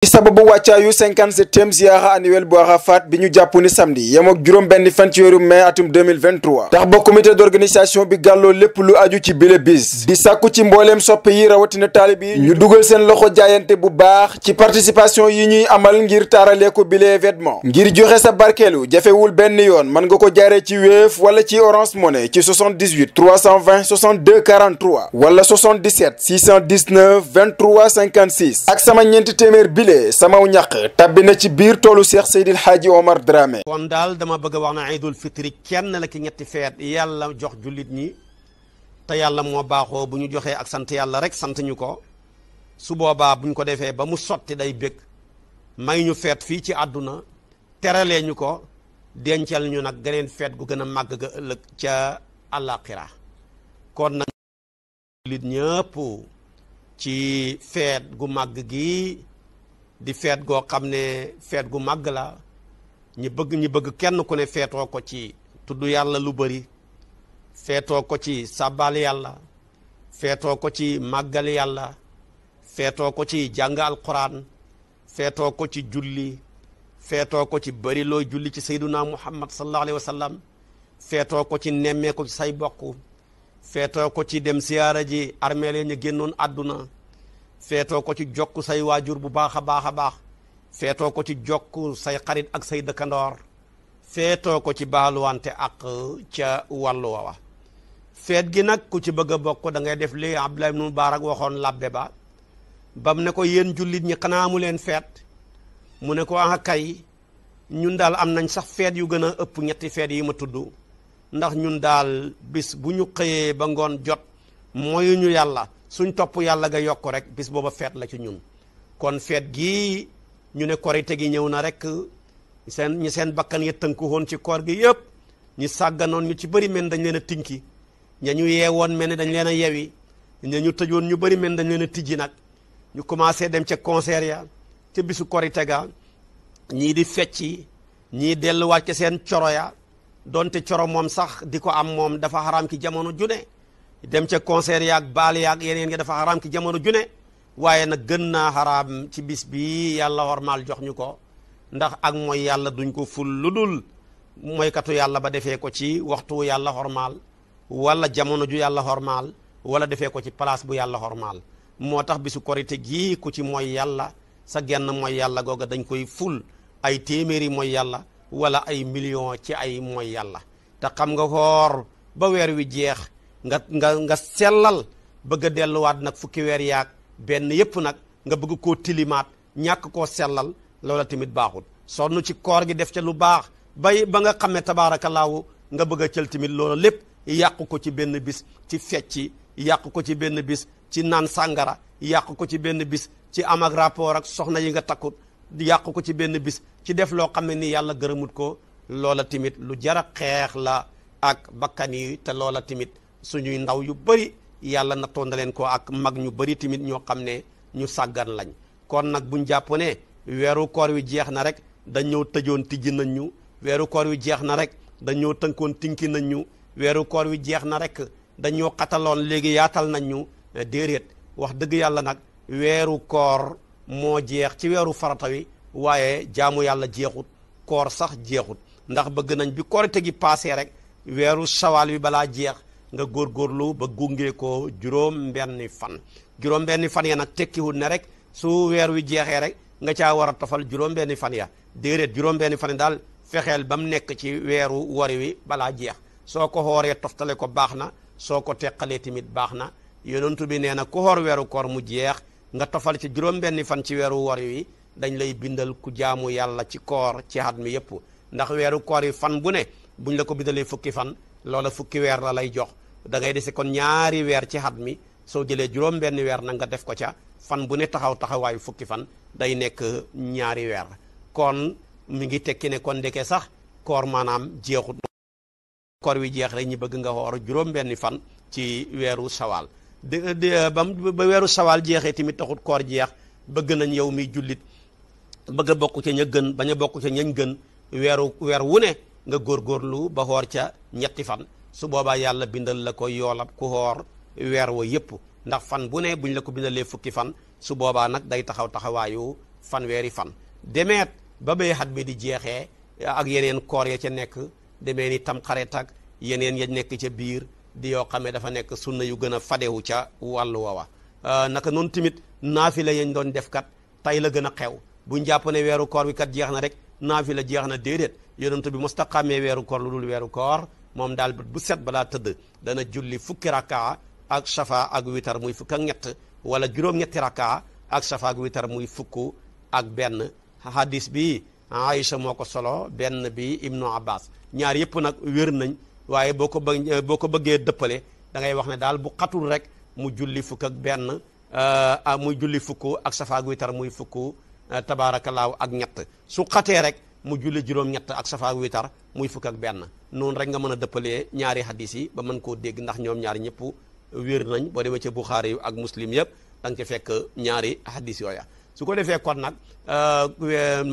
ci sababu wàccaayu 57e ziara annuel bu Arafat bi ñu jàpp ni samedi yem ak juróom benn fan ci weeru mai atum 2023 tax ba comité d'organisation bi gàlloo lépp lu aju ci bile bis di sàkku ci mbooleem soppe yi rawatina taalib yi ñu dugal seen loxo jaayante bu baax ci participation yi ñuy amal ngir taaralee ko bile événement ngir joxe sa barkeelu jafewul benn yoon mën nga ko jaaree ci Wave wala ci Orange Money ci 78 320 62 43 wala 77 619 23 56 ak sama ñeenti téeméer bile samaw ñàq tabbi na ci biir toolu Cheikh Seydil Hadji Omar Dramé. kon daal dama bëgg a wax na Iidul Fitri kenn la ki ñetti feet yàlla jox jullit ñi te yàlla moo baaxoo bu ñu joxee ak sant yàlla rek sant ñu ko su boobaa bu ñu ko defee ba mu sotti day bég may ñu feet fii ci àdduna teralee ñu ko dencal ñu nag geneen feet gu gën a màgg ga ëllëg ca àllaaxira kon nag jullit ñëpp ci feet gu màgg gi di feet goo xam ne feet gu màgg la ñi bëgg kenn ku ne feetoo ko ci tudd yàlla lu bari feetoo ko ci sàbbal yàlla feetoo ko ci màggal yàlla feetoo ko ci jàng alquran feetoo ko ci julli feetoo ko ci bari looy julli ci sayduna muhammad sallallahu alayhi wa sallam feetoo ko ci nemmee ko ci say bokk feetoo ko ci dem siyaara ji armeel ya ñu génnoon àdduna feetoo ko ci jokk say waajur bu baax a baax a baax feetoo ko ci jokk say xarit ak say dëkkandoor feetoo ko ci baaluwante ak ca wàllu wa feet gi nag ku ci bëgg a bokk da ngay def li Abdullah ibn Mubarak waxoon labbe ba bam ne ko yéen jullit ñi xanaa amu leen feet mu ne ko ah kay ñun daal am nañ sax feet yu gën a ëpp ñetti feet yi ma tudd ndax ñun daal bis bu ñu xëyee ba ngoon jot mooyu ñu yàlla suñ topp yàlla ga yokk rek bis booba feet la ci ñun kon feet gi ñu ne korite gi ñëw na rek ñi seen bakkan ya tënku woon ci koor gi yëpp ñi sàgganoon ñu ci bëri mel dañ leen a tinki ña ñu yeewoon mel ne dañ leen a yewi ña ñu tëjoon ñu bëri mel dañ leen a tijji nag ñu commencé dem ca concert ya ca bisu korite ga ñii di fecci ñii delluwaat ca seen coro ya donte coro moom sax di ko am moom dafa xaraam ki jamono june dem ca concert yaag baal yaag yeneen yi dafa xaraam ki jamono june waaye nag gën naa xaraam ci bis bi yàlla warmaal jox ñu ko ndax ak mooy yàlla duñ ko ful lu dul mooykatu yàlla ba defee ko ci waxtu yàlla xormaal wala jamono ju yàlla xormaal wala defee ko ci place bu yàlla xormaal moo tax bisu korite gii ku ci mooy yàlla sa genn mooy yàlla googa dañ koy ful ay téeméeri mooy yàlla wala ay million ci ay mooy yàlla te xam nga xoor ba weer wi jeex nga sellal bëgg a delluwaat nag fukki weer yaag benn yépp nag nga bëgg koo tilimaat ñàkk koo sellal loola tamit baaxul sonn ci koor gi def ca lu baax ba nga xam ne tabaarakallaahu nga bëgg a cël tamit loola lépp yàqu ko ci benn bis ci fecci yàqu ko ci benn bis ci naan sàngara yàqu ko ci benn bis ci am ak rapport ak soxna yi nga takkut yàqu ko ci benn bis ci def loo xam ne ni yàlla gërëmut ko loola tamit lu jara xeex la ak bakkan yi te loola tamit suñuy ndaw yu bëri yàlla nattoon na leen ko ak mag ñu bëri tamit ñoo xam ne ñu sàggan lañ kon nag buñ jàpp ne weeru koor wi jeex na rek dañ ñëw tëjoon tijji nañ ñu weeru koor wi jeex na rek dañ ñëw tënkoon tinki nañ ñu weeru koor wi jeex na rek dañ ñoo xataloon léegi yaatal nañ ñu déedéet wax dëgg yàlla nag weeru koor moo jeex ci weeru farata wi waaye jaamu yàlla jeexut koor sax jeexut ndax bëgg nañ bi korite gi passé rek weeru sawaal wi balaa jeex nga góorgóorlu ba gunge ko juróom benni fan ya nag tekkiwul ne rek su weer wi jeexee rek nga caa war a tofal juróom benni fan ya déedéet juróom benni fan ya daal fexeel ba mu nekk ci weeru wari wi balaa jeex soo ko xooree toftale ko baax na soo ko teqalee tamit baax na yonentu bi nee na ku xoor weeru koor mu jeex nga tofal ci juróom benni fan ci weeru wari wi dañ lay bindal ku jaamu yàlla ci koor ci at mi yépp ndax weeru koor yi fan bu ne buñ la ko bindalee fukki fan loola fukki weer la lay jox da ngay dese kon ñaari weer ci at mi soo jëlee juróom benni weer na nga def ko ca fan bu ne taxawaayu fukki fan day nekk ñaari weer kon mi ngi tekki ne kon ndeke sax koor maanaam jeexut koor wi jeex rek ñi bëgg nga xoor juróom benni fan ci weeru sawaal ba weeru sawaal jeexee tamit taxut koor jeex bëgg nañ yow mi jullit bëgg a bokk ca ña gën bañ a bokk ca ñañ gën weer wu ne nga góorgóorlu ba xoor ca ñetti fan su boobaa yàlla bindal la ko yoolab ku xoor weer wa yépp ndax fan bu ne buñ la ko bindalee fukki fan su boobaa nag day taxawaayu fanweeri fan demeet ba bay xat mi di jeexee ak yeneen koor ya ca nekk demee ni tam xaret ak yeneen ya nekk ca biir di yoo xam ne dafa nekk sunna yu gën a fadewu ca wàllu woowa naka noonu tamit naafila yañ doon def kat tey la gën a xew buñ jàpp ne weeru koor bi kat jeex na rek naafila jeex na déedéet yonent bi mos ta xàmmee weeru koor lu dul weeru koor moom daal bu set balaa tëdd dana julli fukki rakkaa ak safa ak witar muy fukk ak ñett wala juróom-ñetti rakkaa ak safa ak witar muy fukk ak benn hadis bi Aïcha moo ko solo benn bi Ibnu Abbas ñaar yëpp nag wér nañ waaye boo ko bëggee dëppale da ngay wax ne daal bu xatul rek mu julli fukk ak benn muy julli fukk ak safa ak witar muy fukk tabaarakallaahu ak ñett su xatee rek mu julli juróom-ñett ak safa ak witar muy fukk ak benn noonu rek nga mën a dëppalee ñaari hadis yi ba mën koo dégg ndax ñoom ñaari ñëpp wér nañ boo demee ca Buxaari yu ak Muslim yëpp da nga ca fekk ñaari hadis yooya su ko defee kon nag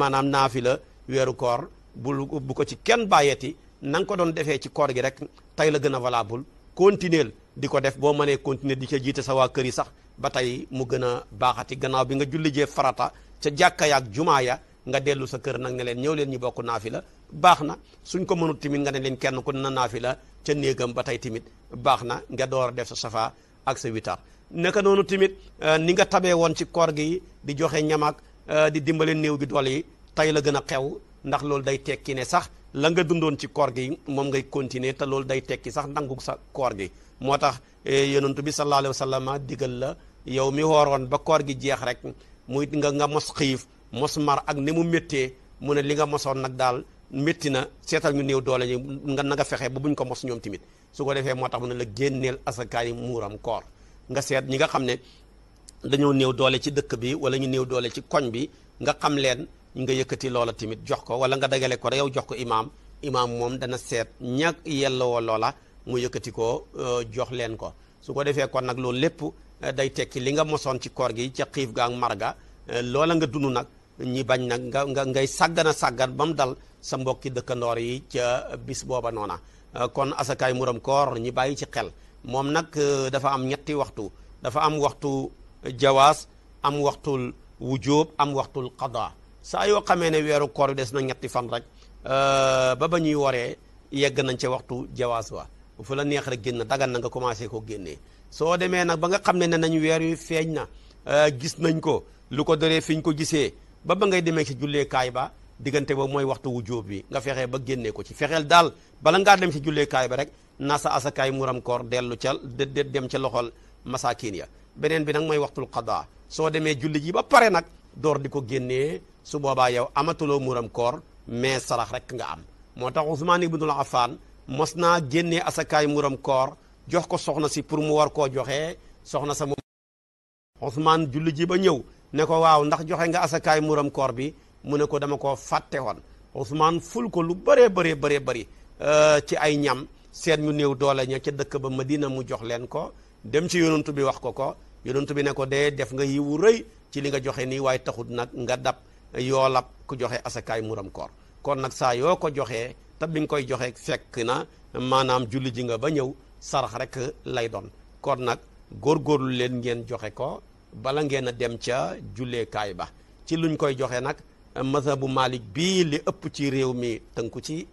maanaam naafila weeru koor bu ko ci kenn bàyyeeti na nga ko doon defee ci koor gi rek tey la gën a valable continuer di ko def boo mënee continuer di ca jiite sa waa kër yi sax ba tey mu gën a baaxati gannaaw bi nga julli jee farata ca jàkka ya ak jumaa ya nga dellu sa kër nag ne leen ñëw leen ñu bokk naafila baax na suñ ko mënut timit nga ne leen kenn ku na naafila ca néegam ba tey timit baax na nga door a def sa safa ak sa witar naka noonu tamit ni nga tabee woon ci koor gi di joxe ñamak di dimbale néew bi doole yi tey la gën a xew ndax loolu day tekki ne sax la nga dundoon ci koor gi moom ngay continuer te loolu day tekki sax nangu sa koor gi moo tax yonent bi sallallahu alayhi wa sallam digal la yow mi wooroon ba koor gi jeex rek muy nga mos xiif mos mar ak ni mu méttee mu ne li nga mosoon nag daal métti na seetal ñu néew doole ñi nga na nga fexe ba buñ ko mos ñoom tamit su ko defee moo tax mu ne la génneel asakaay muuram koor nga seet ñi nga xam ne dañoo néew doole ci dëkk bi wala ñu néew doole ci koñ bi nga xam leen nga yëkkati loola tamit jox ko wala nga dagale ko yow jox ko imaam moom dana seet ña yelloo loola mu yëkkati ko jox leen ko su ko defee kon nag loolu lépp day tekki li nga mosoon ci koor gi ca xiif ga ak marga loola nga dund nag ñi bañ nag ngay sàggan ba mu dal sa mbokki dëkkandoor yi ca bis booba noona kon asakaay muram koor ñi bàyyi ci xel moom nag dafa am ñetti waxtu dafa am waxtu jawaas am waxtul wujub am waxtul qada saa yoo xamee ne weeru koor bi des na ñetti fan rek ba ñuy waree yegg nañ ca waxtu jawaas wa fu la neex rek génn dagan na nga commencé ko génnee soo demee nag ba nga xam ne nañ weer yu feeñ na gis nañ ko lu ko dëree fi ñu ko gisee ba ngay demee ci julleekaay ba diggante boobu mooy waxtu wujub bi nga fexee ba génnee ko ci fexeel daal bala ngaa dem ci julleekaay ba rek na sa asakaay muram koor dellu ca dem ca loxol masakin ya beneen bi nag mooy waxtul qada soo demee julli ji ba pare nag door di ko génnee su boobaa yow amatuloo muram koor mais sarax rek nga am moo tax Ousmane ibnul Affan mos naa génnee asakaay muram koor jox ko soxna si pour mu war koo joxe soxna sa moom Ousmane julli ji ba ñëw ne ko waaw ndax joxe nga asakaay muram koor bi mu ne ko dama koo fàtte woon Ousmane ful ko lu bëree bëri ci ay ñam seet ñu néew doole ña ca dëkk ba Madina mu jox leen ko dem ci yonantu bi wax ko yonantu bi ne ko dee def nga yiwu rëy ci li nga joxe nii waaye taxut nag nga dab yoolab ku joxe asakaay muram koor kon nag saa yoo ko joxee te bi nga koy joxe fekk na maanaam julli ji nga ba ñëw sarax rek lay doon kon nag góorgóorlu leen ngeen joxe ko bala ngeen a dem ca julleekaay ba ci luñ koy joxe nag mazhabu Malik bii li ëpp ci réew mi tënku ci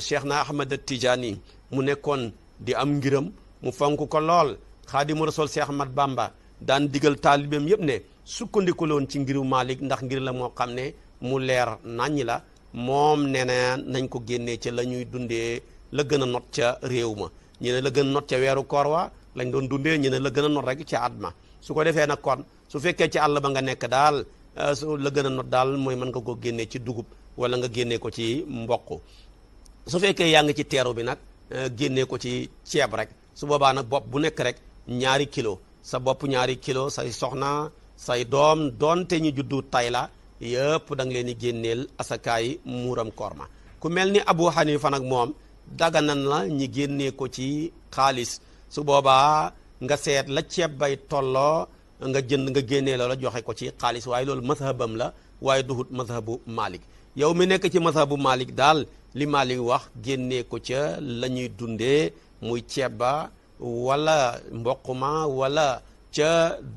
Cheikh na Ahmad Tijaani mu nekkoon di am ngiram mu fonk ko lool Xaadimu Rasuul Cheikh Ahmad Bamba daan digal taalibeem yëpp ne sukkandiku loon ci ngiru Malik ndax ngir la moo xam ne mu leer naññi la moom nee na nañ ko génnee ca la ñuy dundee la gën a not ca réew ma ñu ne la gën a not ca weeru koor wa lañ doon dundee ñu ne la gën a not rek ca at ma su ko defee nag kon su fekkee ci àll ba nga nekk daal su la gën a not daal mooy mën nga ko génnee ci dugub wala nga génnee ko ci mboq su fekkee yaa ngi ci teeru bi nag génnee ko ci ceeb rek su boobaa nag bopp bu nekk rek ñaari kilo sa bopp ñaari kilo say soxna say doom doonte ñu juddu tay la yëpp da nga leen di génneel asakaay muuram koor ma ku mel ni Abu Hanifa nag moom daganan la ñi génnee ko ci xaalis su boobaa nga seet la ceeb bay tolloo nga génnee loola joxe ko ci xaalis waaye loolu mazhabam la waaye duhut mazhabu Malik yow mi nekk ci mazhabu Malik daal li Malik wax génnee ko ca la ñuy dundee muy ceeb ba wala mboq ma wala ca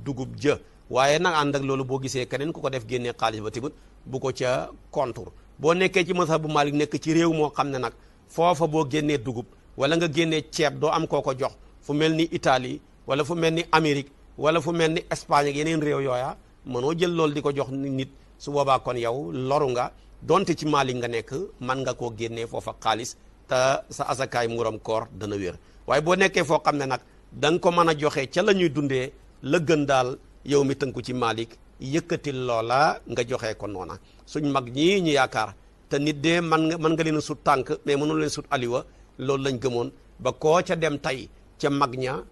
dugub ja waaye nag ànd ak loolu boo gisee keneen ku ko def génnee xaalis ba tamit bu ko ca contour boo nekkee ci mazhab bu Malik nekk ci réew moo xam ne nag foofa boo génnee dugub wala nga génnee ceeb doo am koo ko jox fu mel ni Italie wala fu mel ni Amérique wala fu mel ni Espagne ak yeneen réew yooya mënoo jël loolu di ko jox nit su boobaa kon yow loru nga donte ci Malik nga nekk man nga koo génnee foofa xaalis te sa asakaay muram koor dana wér waaye boo nekkee foo xam ne nag da nga ko mën a joxe ca la ñuy dundee la gën daal yow mi tënku ci Malik yëkkatil loola nga joxe ko noona suñ mag ñii ñu yaakaar te nit de mën nga leen a sut tànk mais mënul leen sut aliwa loolu lañ gëmoon ba koo ca dem tey ca mag ña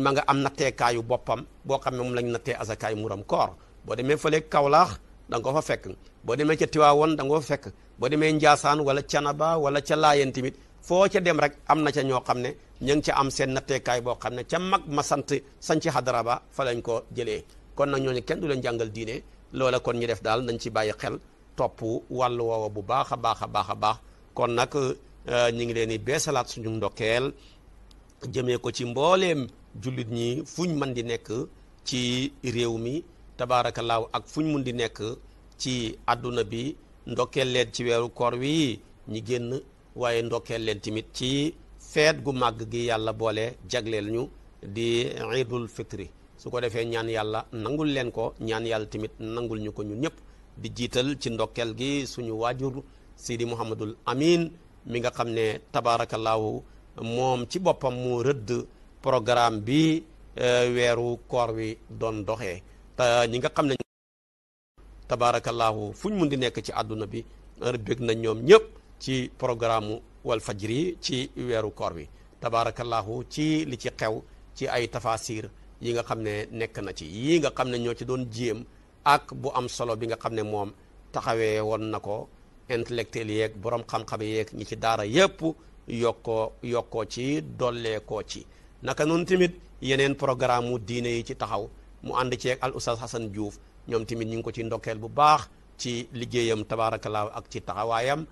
ma nga am natteekaayu boppam boo xam ne moom lañ nattee asakaay muram koor boo demee fële Kawlax da nga ko fa fekk boo demee ca Tiwaawoon da nga ko fa fekk boo demee Njaasaan wala Canaba wala ca Laayeen tamit foo ca dem rek am na ca ñoo xam ne ñu ngi ca am seen natteekaay boo xam ne ca mag ma sanc xadara ba fa lañ ko jëlee kon nag ñooñu kenn du leen jàngal diine loola kon ñu def daal nañ ci bàyyi xel topp wàllu woowa bu baax a baax a baax a baax kon nag ñu ngi leen di beesalaat suñu ndokkeel jëmee ko ci mbooleem jullit ñi fuñ mën di nekk ci réew mi tabaarakallaahu ak fuñ mun di nekk ci àdduna bi ndokkeel leen ci weeru koor wi ñi génn waaye ndokkeel leen tamit ci feet gu màgg gi yàlla boole jagleel ñu di iidul fitri su ko defee ñaan yàlla nangul leen ko ñaan yàlla tamit nangul ñu ko ñun ñëpp di jiital ci ndokkeel gi suñu waajur Sidi Mouhamadul Amin mi nga xam ne tabaarakallaahu moom ci boppam moo rëdd programme bi weeru koor wi doon doxee te ñi nga xam ne tabaarakallaahu fuñ mun di nekk ci àdduna bi bëgg nañ ñoom ñëpp ci programme wal fajri ci weeru koor wi tabaarakallaahu ci li ci xew ci ay tafasir yi nga xam ne nekk na ci yii nga xam ne ñoo ci doon jéem ak bu am solo bi nga xam ne moom taxawee woon na ko intellectuel yeeg borom xam-xam yeeg ñi ci daara yépp yokkoo ci dolleekoo ci naka noonu tamit yeneen programme mu diine yi ci taxaw mu ànd ceeg al oustaz Hassan Diouf ñoom tamit ñu ngi ko ci ndokkeel bu baax ci liggéeyam tabaarakallaahu ak ci taxawaayam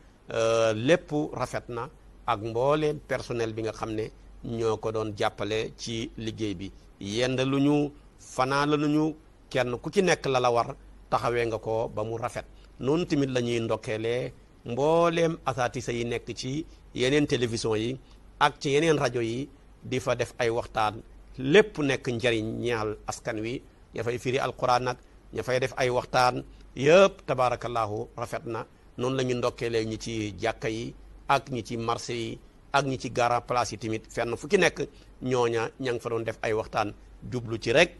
lépp rafet na ak mbooleem personnel bi nga xam ne ñoo ko doon jàppale ci liggéey bi yend lu ñu fanaan lu ñu kenn ku ci nekk la war taxawee nga ko ba mu rafet noonu tamit la ñuy ndokkeelee mbooleem asaatisa yi nekk ci yeneen télévision yi ak ci yeneen rajo yi di fa def ay waxtaan lépp nekk njariñ ñaal askan wi ña fay firi alquran nag ña fay def ay waxtaan yëpp tabaarakallaahu rafet na noonu la ñu ndokkeelee ñi ci jàkka yi ak ñi ci marché yi ak ñi ci grand place yi tamit fenn fu ci nekk ñooña ña ngi fa doon def ay waxtaan jublu ci rek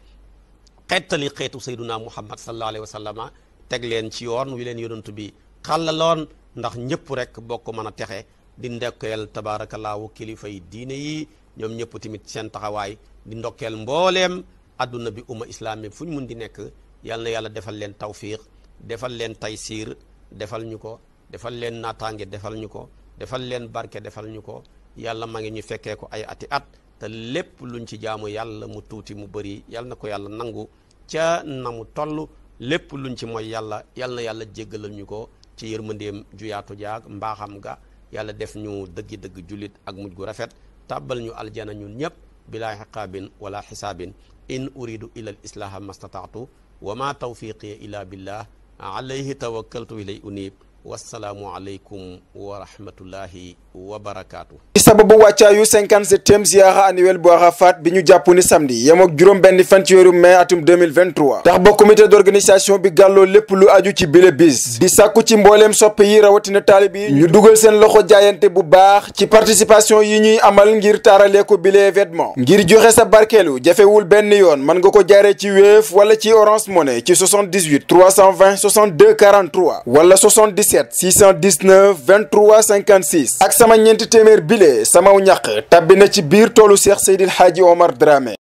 xettali xeetu sayduna muhammad sallallahu alayhi wa sallama teg leen ci yoon wi leen yonent bi xàllaloon ndax ñëpp rek bokk mën a texe di ndokkeel tabaarakallaahu kilifa yi diine yi ñoom ñëpp tamit seen taxawaay di ndokkeel mbooleem adduna bi umma islami fu ñu mun di nekk yal na yàlla defal leen tawfiq defal leen taysiir defal ñu ko defal leen naataange defal ñu ko defal leen barke defal ñu ko yàlla ma ngi ñu fekkee ko ay ati at te lépp luñ ci jaamu yàlla mu tuuti mu bëri yal na ko yàlla nangu ca na mu toll lépp luñ ci mooy yàlla yal na yàlla jéggalal ñu ko ci yërmandeem ju yaatu jaag mbaaxam ga yàlla def ñu dëggi-dëgg jullit ak mujj gu rafet tàbbal ñu aljana ñun ñëpp bilaa xiqaabin wala xisaabin in uridu ila al islaha mastataatu wa ma tawfiqi ila billah alayhi tawakkaltu ilay unib wassalaamu aleykum wa rahmatullahi wa barakaatu. ci sababu wàccaayu 57e ziyaara annuel bu Arafat bi ñu jàpp ni samedi yem ak juróom benn fan ci weeru mai atum 2023 tax ba comité d'organisation bi gàlloo lépp lu aju ci bile bis di sàkku ci mbooleem soppe yi rawatina taalib yi ñu dugal seen loxo jaayante bu baax ci participation yi ñuy amal ngir taaralee ko bile événement ngir joxe sa barkeelu jafewul benn yoon mën nga ko jaaree ci Wave wala ci Orange Money ci 78 320 62 43 wala 77 619 23 56 ak sama ñeenti téeméer bile samaw ñàq tabbi na ci biir toolu Cheikh Seydil Hadji Omar Dramé